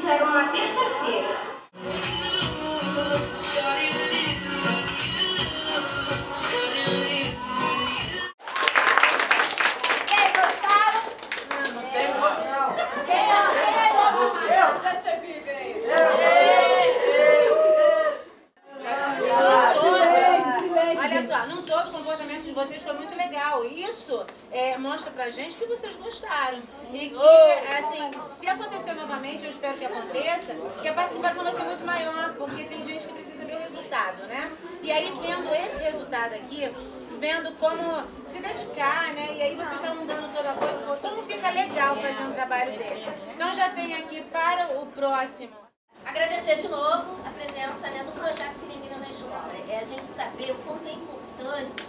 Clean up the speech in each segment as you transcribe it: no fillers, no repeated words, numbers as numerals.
Isso era uma terça-feira. Olha só, num todo o comportamento de vocês foi muito legal. Isso mostra pra gente que vocês gostaram. E que, assim, se acontecer novamente, eu espero que aconteça, que a participação vai ser muito maior, porque tem gente que precisa ver o resultado, né? E aí, vendo esse resultado aqui, vendo como se dedicar, né? E aí vocês estão dando todo apoio, como fica legal fazer um trabalho desse. Então já tem aqui para o próximo. Agradecer de novo a presença, né, do projeto Se Elimina na Escola. É a gente saber o quanto é importante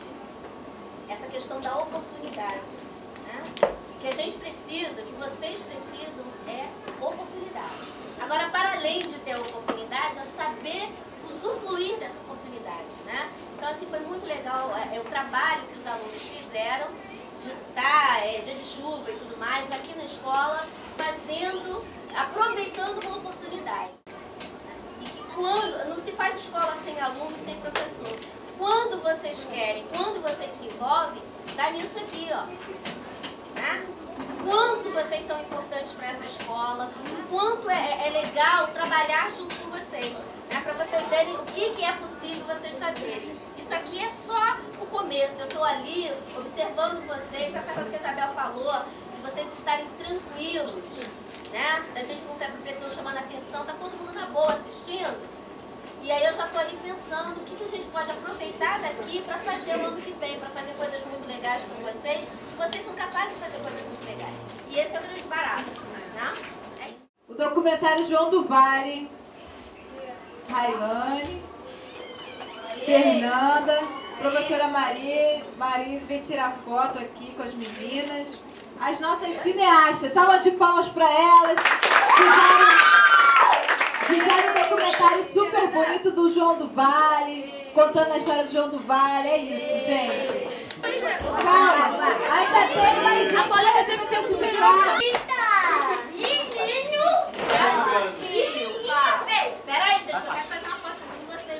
essa questão da oportunidade. Né? O que a gente precisa, o que vocês precisam é oportunidade. Agora, para além de ter oportunidade, é saber usufruir dessa oportunidade. Né? Então, assim, foi muito legal o trabalho que os alunos fizeram de estar, dia de chuva e tudo mais, aqui na escola, aproveitando uma oportunidade. E que quando não se faz escola sem aluno, sem professor. Quando vocês querem, quando vocês se envolvem, dá nisso aqui, ó. Né? Quanto vocês são importantes para essa escola, o quanto é legal trabalhar junto com vocês, né? Para vocês verem o que é possível vocês fazerem. Isso aqui é só o começo. Eu estou ali observando vocês, essa coisa que a Isabel falou, de vocês estarem tranquilos, né? Da gente não ter pressão chamando a atenção, tá todo mundo na boa assistindo. E aí eu já estou ali pensando o que a gente pode aproveitar daqui para fazer o ano que vem, para fazer coisas muito legais com vocês, e vocês são capazes de fazer coisas muito legais. E esse é o grande barato, né? É isso. O documentário João do Vale, Railane, Fernanda, professora Marise vem tirar foto aqui com as meninas. As nossas cineastas, salva de palmas para elas. Fizeram um documentário super bonito do João do Vale, contando a história do João do Vale. É isso, gente. Calma, ainda tem mais. A colega tinha que ser o melhor. Menino! Peraí, gente, que eu quero fazer uma foto com vocês.